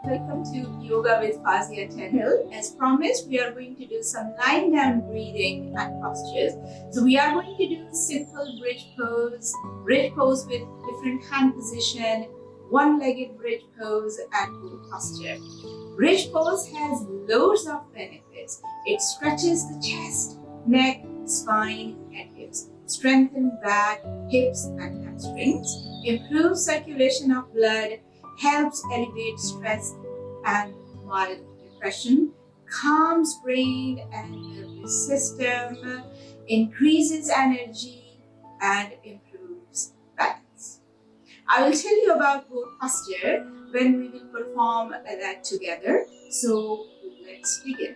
welcome to Yoga with Fazia channel. As promised, we are going to do some lying down breathing and postures. So we are going to do simple bridge pose with different hand position, one-legged bridge pose and good posture. Bridge pose has loads of benefits. It stretches the chest, neck, spine and hips, strengthens back, hips and hamstrings, improves circulation of blood, helps alleviate stress and mild depression, calms brain and nervous system, increases energy and improves balance. I will tell you about both posture when we will perform that together. So let's begin.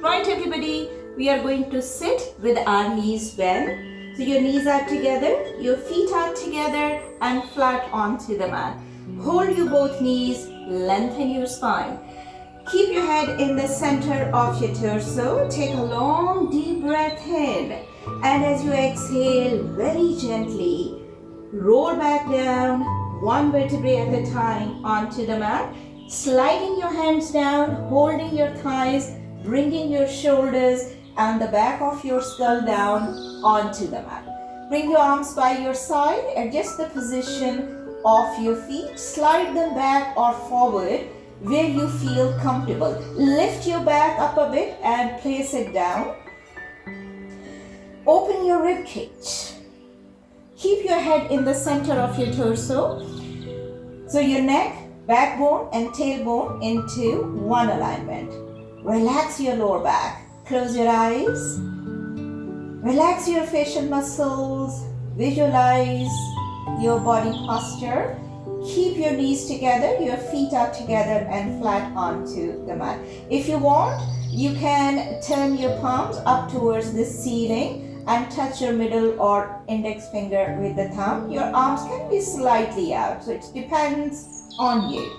Right, everybody, we are going to sit with our knees bent. So your knees are together, your feet are together and flat onto the mat. Hold your both knees, lengthen your spine. Keep your head in the center of your torso. Take a long deep breath in. And as you exhale, very gently, roll back down, one vertebrae at a time onto the mat. Sliding your hands down, holding your thighs, bringing your shoulders and the back of your skull down onto the mat. Bring your arms by your side, adjust the position of your feet, slide them back or forward where you feel comfortable. Lift your back up a bit and place it down. Open your rib cage. Keep your head in the center of your torso. So your neck, backbone and tailbone into one alignment. Relax your lower back. Close your eyes. Relax your facial muscles. Visualize your body posture. Keep your knees together, your feet are together and flat onto the mat. If you want, you can turn your palms up towards the ceiling and touch your middle or index finger with the thumb. Your arms can be slightly out, so it depends on you.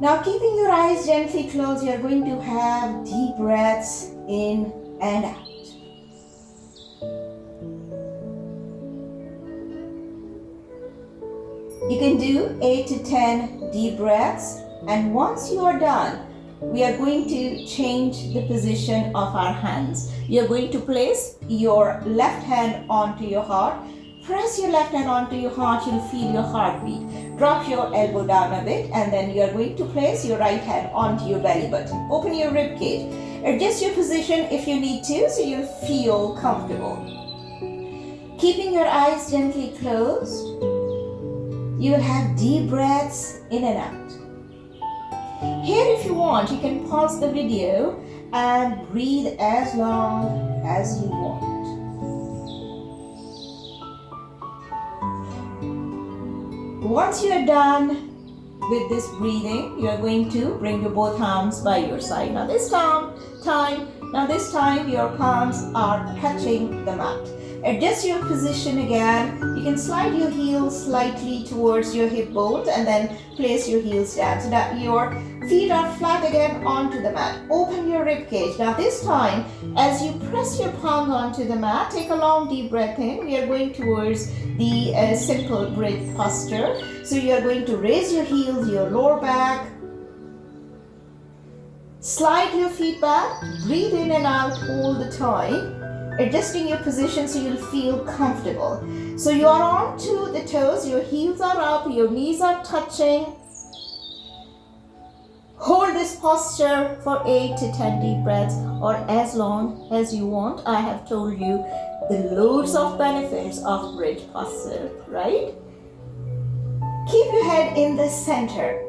Now, keeping your eyes gently closed, you're going to have deep breaths in and out. You can do 8 to 10 deep breaths, and once you are done, we are going to change the position of our hands. You're going to place your left hand onto your heart. Press your left hand onto your heart, you'll feel your heartbeat. Drop your elbow down a bit and then you're going to place your right hand onto your belly button. Open your rib cage. Adjust your position if you need to so you'll feel comfortable. Keeping your eyes gently closed, you'll have deep breaths in and out. Here, if you want, you can pause the video and breathe as long as you want. Once you are done with this breathing, you are going to bring your both arms by your side. Now this time your palms are touching the mat. Adjust your position again. You can slide your heels slightly towards your hip bones and then place your heels down so that your feet are flat again onto the mat. Open your rib cage. Now this time, as you press your palms onto the mat, take a long deep breath in. We are going towards the simple bridge posture. So you are going to raise your heels, your lower back. Slide your feet back. Breathe in and out all the time. Adjusting your position so you'll feel comfortable. So you are onto the toes, your heels are up, your knees are touching. Hold this posture for 8 to 10 deep breaths or as long as you want. I have told you the loads of benefits of bridge posture, right? Keep your head in the center.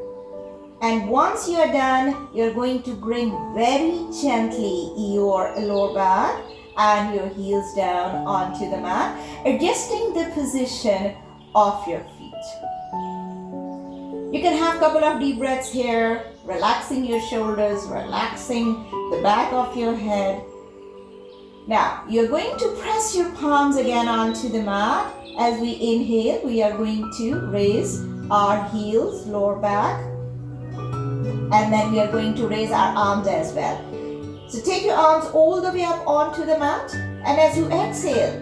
And once you are done, you're going to bring very gently your lower back and your heels down onto the mat, adjusting the position of your feet. You can have a couple of deep breaths here, relaxing your shoulders, relaxing the back of your head. Now, you're going to press your palms again onto the mat. As we inhale, we are going to raise our heels, lower back, and then we are going to raise our arms as well. So take your arms all the way up onto the mat, and as you exhale,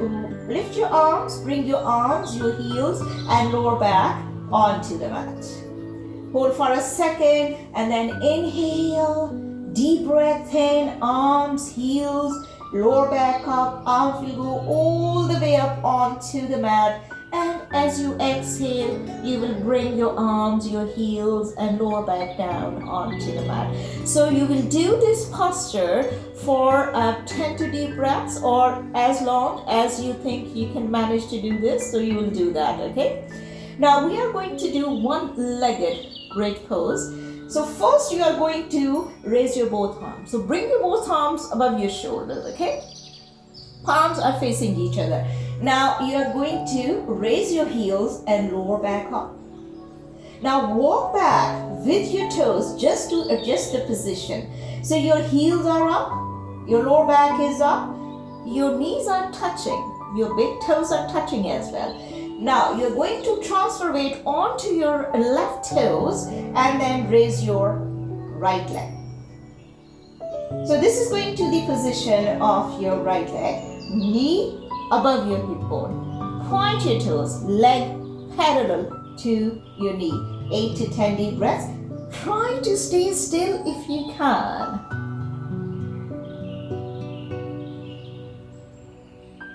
lift your arms, bring your arms, your heels and lower back onto the mat. hold for a second, and then inhale, deep breath in, arms, heels, lower back up, arms will go all the way up onto the mat. And as you exhale, you will bring your arms, your heels, and lower back down onto the mat. So you will do this posture for 10 to deep breaths, or as long as you think you can manage to do this. So you will do that, okay? Now we are going to do one-legged bridge pose. So first you are going to raise your both arms. So bring your both arms above your shoulders, okay? Palms are facing each other. Now you are going to raise your heels and lower back up. Now walk back with your toes just to adjust the position. So your heels are up, your lower back is up, your knees are touching, your big toes are touching as well. Now you're going to transfer weight onto your left toes and then raise your right leg. So this is going to the position of your right leg. Knee above your hip bone. Point your toes, leg parallel to your knee. 8 to 10 deep breaths. Try to stay still if you can.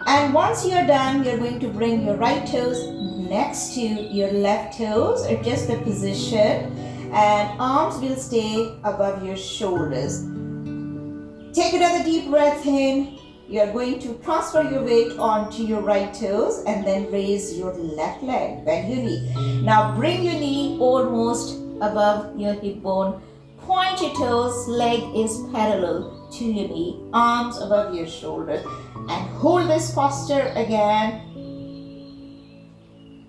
And once you're done, you're going to bring your right toes next to your left toes. Adjust the position and arms will stay above your shoulders. Take another deep breath in. You are going to transfer your weight onto your right toes and then raise your left leg, bend your knee. Now bring your knee almost above your hip bone. Point your toes, leg is parallel to your knee, arms above your shoulders. And hold this posture again.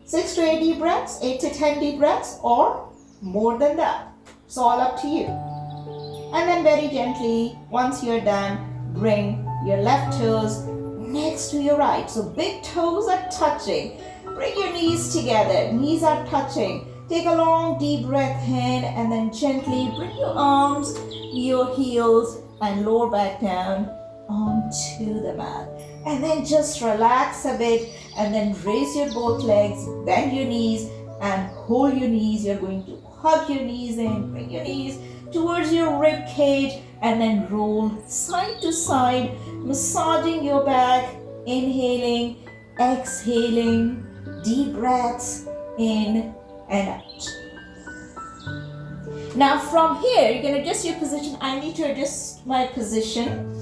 6 to 8 deep breaths, 8 to 10 deep breaths, or more than that. It's all up to you. And then very gently, once you're done, bring your left toes next to your right. So big toes are touching. Bring your knees together. Knees are touching. Take a long deep breath in and then gently bring your arms, your heels, and lower back down onto the mat. And then just relax a bit and then raise your both legs, bend your knees and hold your knees. You're going to hug your knees in, bring your knees towards your rib cage and then roll side to side, massaging your back, inhaling, exhaling, deep breaths in and out. Now from here, you can adjust your position. I need to adjust my position.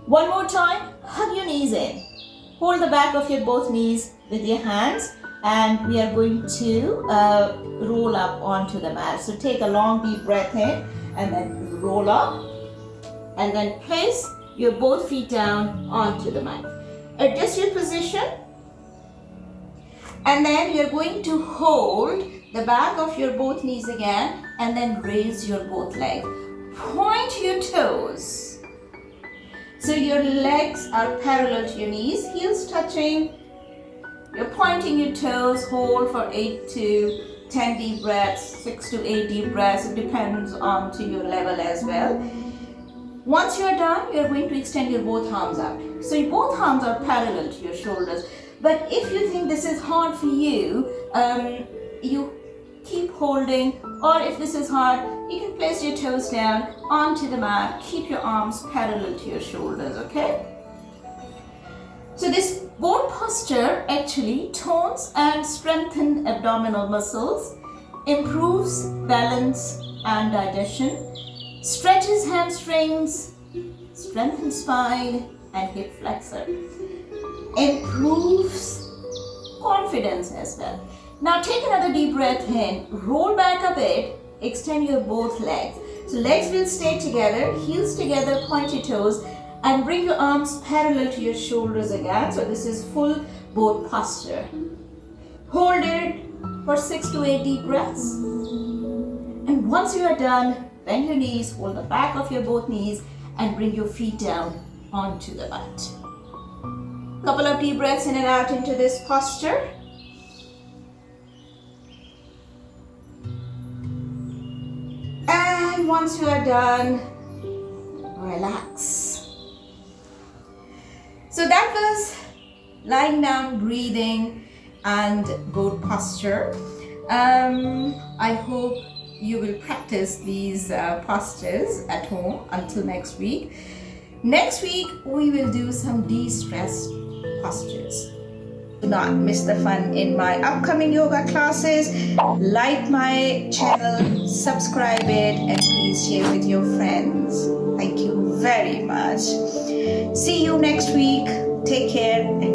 One more time, hug your knees in. Hold the back of your both knees with your hands and we are going to roll up onto the mat. So take a long deep breath in and then roll up and then place your both feet down onto the mat. Adjust your position and then you're going to hold the back of your both knees again and then raise your both legs. Point your toes. So your legs are parallel to your knees, heels touching. You're pointing your toes, hold for 8 to 10 deep breaths, 6 to 8 deep breaths. It depends on to your level as well. Once you're done, you're going to extend your both arms out. So your both arms are parallel to your shoulders. But if you think this is hard for you, you keep holding, or if this is hard, you can place your toes down onto the mat. Keep your arms parallel to your shoulders, okay? So this boat posture actually tones and strengthens abdominal muscles, improves balance and digestion, stretches hamstrings, strengthens spine and hip flexor, improves confidence as well. Now take another deep breath in, roll back a bit, extend your both legs. So legs will stay together, heels together, point your toes, and bring your arms parallel to your shoulders again. So this is full boat posture. Hold it for 6 to 8 deep breaths. And once you are done, bend your knees, hold the back of your both knees, and bring your feet down onto the mat. Couple of deep breaths in and out into this posture. And once you are done, relax. So that was lying down breathing, and good posture. I hope you will practice these postures at home until next week. Next week, we will do some de-stress postures. Do not miss the fun in my upcoming yoga classes. Like my channel, subscribe it, and please share with your friends. Thank you very much. See you next week. Take care and